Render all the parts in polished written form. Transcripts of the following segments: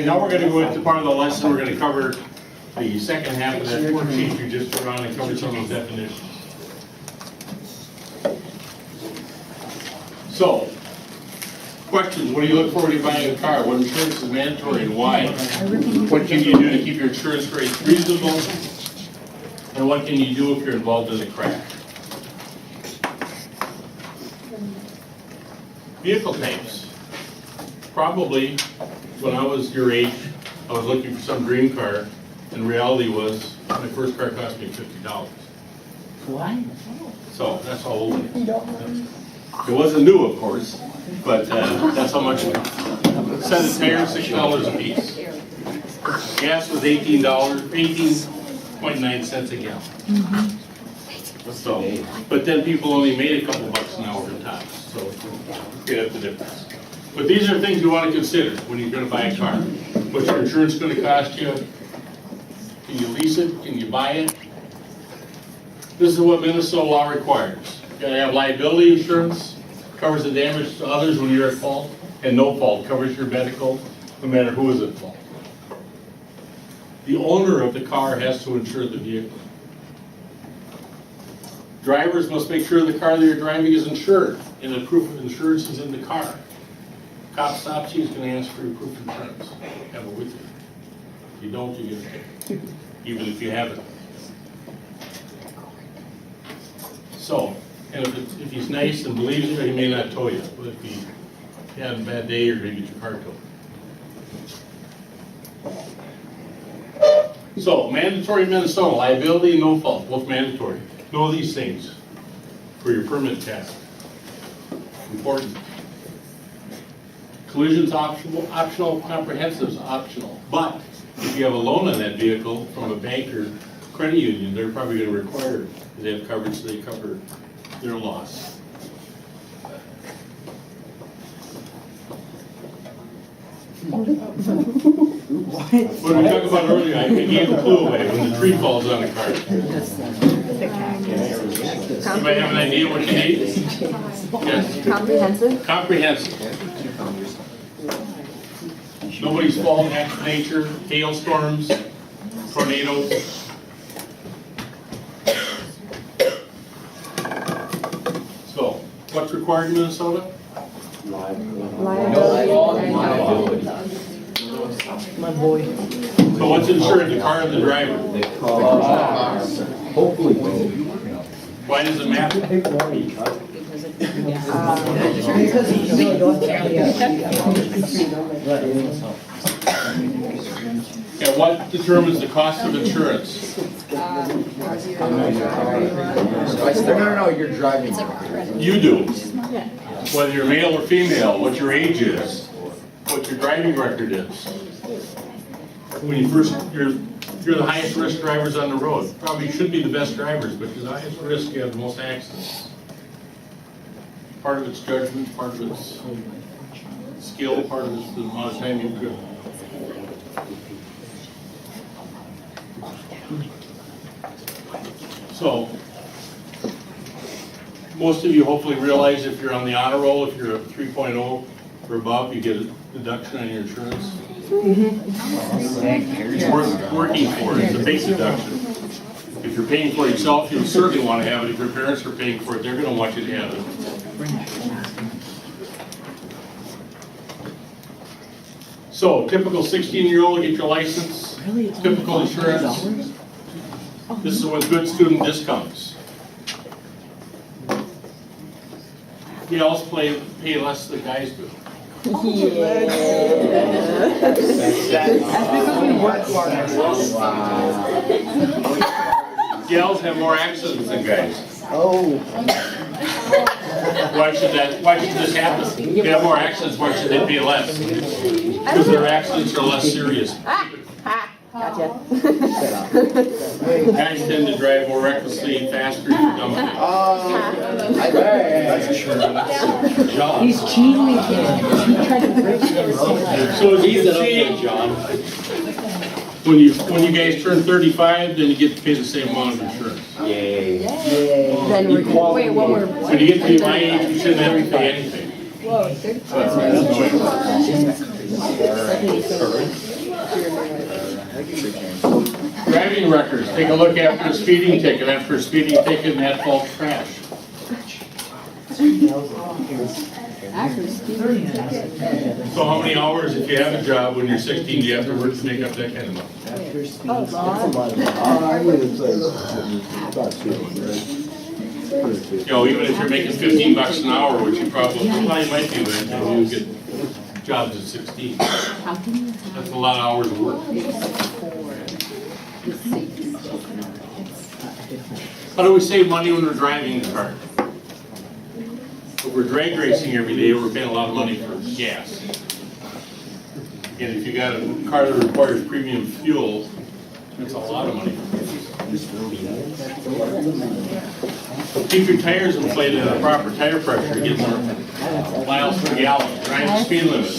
Now we're going to go into part of the lesson. We're going to cover the second half of that worksheet you just put on and cover some of those definitions. So, questions. What do you look for when you're buying a car? What insurance is mandatory and why? What can you do to keep your insurance rates reasonable? And what can you do if you're involved in a crash? Vehicle types. Probably when I was your age, I was looking for some dream car, and reality was my first car cost me $50. What? So that's how old it is. It wasn't new, of course, but that's how much it was. Set of tires, $6 a piece. Gas was $18.9 cents a gallon. So, but then people only made a couple bucks an hour at tops, so you get the difference. But these are things you want to consider when you're going to buy a car. What's your insurance going to cost you? Can you lease it? Can you buy it? This is what Minnesota law requires. You got to have liability insurance, covers the damage to others when you're at fault, and no fault, covers your medical, no matter who is at fault. The owner of the car has to insure the vehicle. Drivers must make sure the car that you're driving is insured, and the proof of insurance is in the car. Cop stops you, he's going to ask for your proof of insurance. Have it with you. If you don't, you get a ticket, even if you have it. So, and if he's nice and believes you, he may not tow you. But if you had a bad day, you're going to get your car towed. So, mandatory Minnesota, liability and no fault, both mandatory. Know these things for your permit test. Important. Collision's optional, comprehensive's optional. But if you have a loan on that vehicle from a bank or credit union, they're probably going to require it. They have coverage, so they cover their loss. What we talked about earlier, I gave a clue away when the tree falls on the car. Anybody have an idea what you need? Yes? Comprehensive? Comprehensive. Nobody's fault, acts of nature, hailstorms, tornadoes. So, what's required in Minnesota? Liability. My boy. So what's insured, the car or the driver? Hopefully. Why does it matter? Yeah, what determines the cost of insurance? No, you're driving. You do. Whether you're male or female, what your age is, what your driving record is. When you first, you're the highest risk drivers on the road. Probably should be the best drivers, but you're the highest risk, you have the most accidents. Part of it's judgment, part of it's skill, part of it's the amount of time you've driven. So, most of you hopefully realize if you're on the honor roll, if you're a 3.0 or above, you get a deduction on your insurance. It's worth working for it. It's a big deduction. If you're paying for it yourself, you'll certainly want to have it. If your parents are paying for it, they're going to want you to have it. So, typical 16-year-old, get your license. Typical insurance. This is with good student discounts. Gals pay less than guys do. That's because we work harder. Gals have more accidents than guys. Oh. Why should this happen? If you have more accidents, why should they pay less? Because their accidents are less serious. Gotcha. Guys tend to drive more recklessly, faster, dumb. He's cheating again. He tried to break him. So as you can see, John, when you guys turn 35, then you get to pay the same amount of insurance. Yay. Then we're good. Wait, one more. When you get to be my age, you shouldn't have to pay anything. Whoa, 35. Driving records, take a look after a speeding ticket. After a speeding ticket, and that falls trash. So how many hours, if you have a job when you're 16, do you have to work to make up that kind of money? You know, even if you're making $15 an hour, which you probably might be, but you get jobs at 16. That's a lot of hours of work. How do we save money when we're driving the car? If we're drag racing every day, we're paying a lot of money for gas. And if you got a car that requires premium fuel, that's a lot of money. Keep your tires inflated at a proper tire pressure to get more miles per gallon. Drive the speed limit.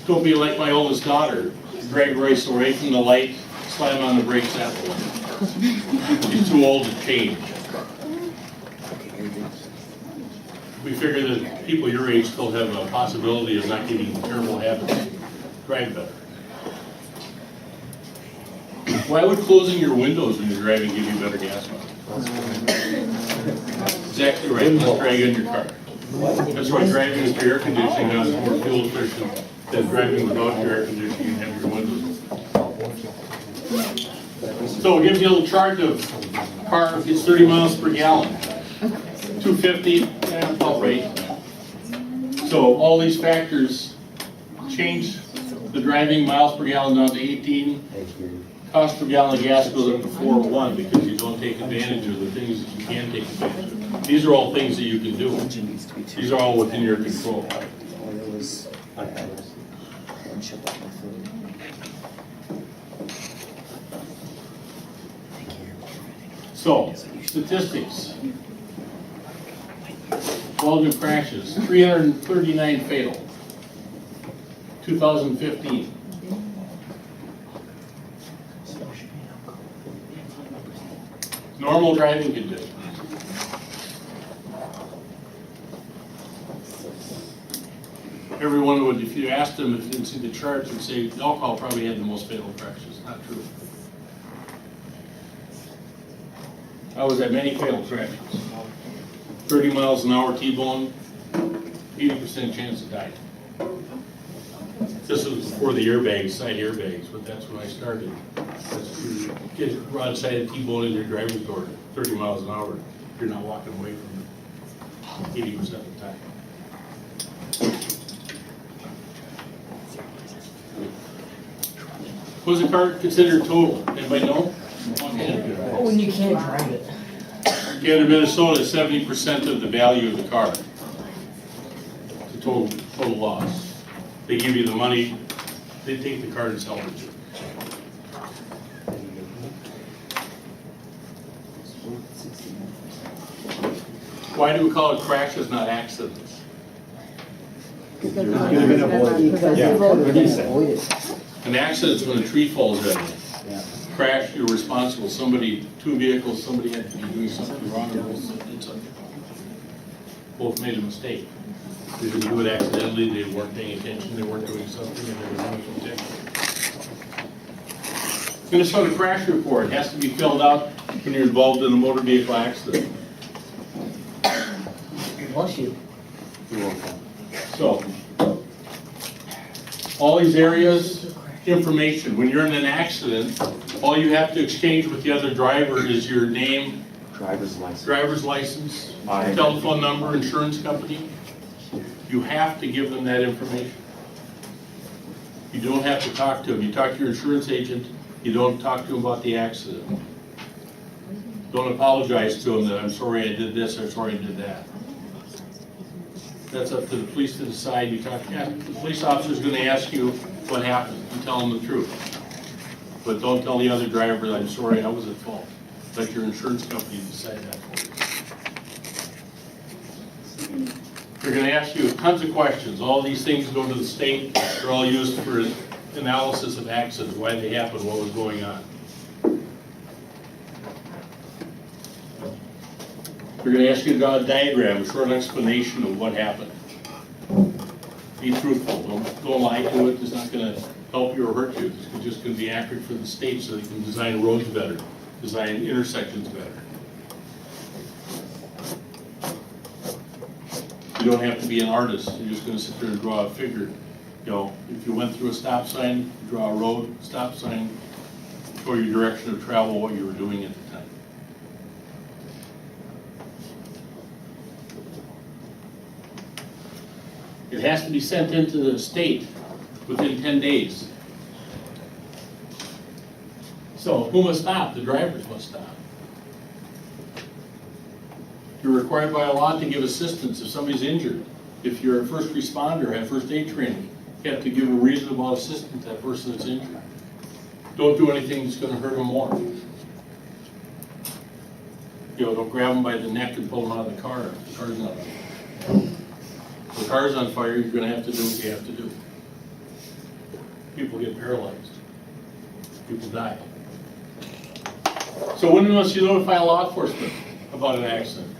Don't be like my oldest daughter. Drag race away from the light, slam on the brakes that way. She's too old to change. We figure that people your age still have a possibility of not getting terrible habits. Drive better. Why would closing your windows when you're driving give you better gas mileage? Exactly right. Let's drag in your car. That's why driving with your air conditioning is more fuel efficient than driving without your air conditioning and having your windows open. So it gives you a little chart of car gets 30 miles per gallon. 250, about right. So all these factors change the driving miles per gallon down to 18. Cost per gallon of gas goes up to 4.1 because you don't take advantage of the things that you can take advantage of. These are all things that you can do. These are all within your control. So, statistics. 12 new crashes, 339 fatal. 2015. Normal driving conditions. Everyone would, if you asked them, if you didn't see the charts, would say alcohol probably had the most fatal crashes. Not true. I was at many fatal crashes. 30 miles an hour T-bone, 80% chance of dying. This was before the airbags, side airbags, but that's when I started. That's true. Get broadside a T-bone in your driver's door, 30 miles an hour. You're not walking away from it 80% of the time. Was the car considered total? Anybody know? Oh, when you can't drive it. Again, in Minnesota, 70% of the value of the car. It's a total loss. They give you the money, they take the car and sell it to you. Why do we call it crashes, not accidents? An accident is when a tree falls at you. Crash, you're responsible. Somebody, two vehicles, somebody had to be doing something wrong, or both did something wrong. Both made a mistake. They didn't do it accidentally, they weren't paying attention, they weren't doing something, and they were doing something. Minnesota crash report has to be filled out when you're involved in a motor vehicle accident. Bless you. So, all these areas, information. When you're in an accident, all you have to exchange with the other driver is your name, driver's license, telephone number, insurance company. You have to give them that information. You don't have to talk to them. You talk to your insurance agent. You don't talk to them about the accident. Don't apologize to them that I'm sorry I did this, I'm sorry I did that. That's up to the police to decide. You talk, yeah, the police officer's going to ask you what happened. You tell them the truth. But don't tell the other driver, I'm sorry, I was at fault. Let your insurance company decide that for you. They're going to ask you tons of questions. All these things go to the state. They're all used for analysis of accidents, why they happened, what was going on. They're going to ask you to draw a diagram, a short explanation of what happened. Be truthful, don't lie to it, it's not gonna help you or hurt you. It's just gonna be accurate for the state so they can design roads better, design intersections better. You don't have to be an artist, you're just gonna sit there and draw a figure. You know, if you went through a stop sign, draw a road, stop sign, show your direction of travel, what you were doing at the time. It has to be sent into the state within 10 days. So who must stop? The drivers must stop. You're required by law to give assistance if somebody's injured. If you're a first responder, have first aid training, you have to give a reasonable assistance to that person that's injured. Don't do anything that's going to hurt them more. You know, don't grab them by the neck and pull them out of the car if the car's not on fire. If the car's on fire, you're going to have to do what you have to do. People get paralyzed. People die. So when must you notify law enforcement about an accident?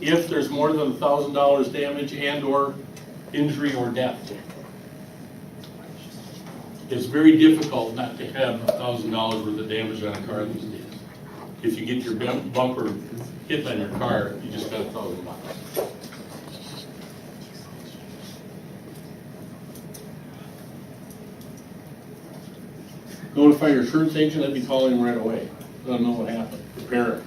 If there's more than $1,000 damage and or injury or death. It's very difficult not to have $1,000 worth of damage on a car these days. If you get your bumper hit on your car, you just got $1,000. Notify your insurance agent, I'd be calling him right away. Let them know what happened. Prepare it.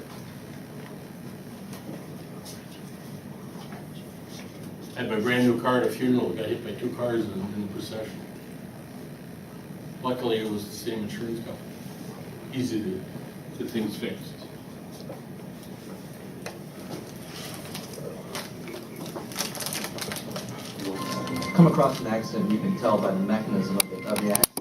I had my brand new car at a funeral, got hit by 2 cars in the procession. Luckily, it was the same insurance company. Easy to get things fixed. Come across an accident, you can tell by the mechanism of the accident.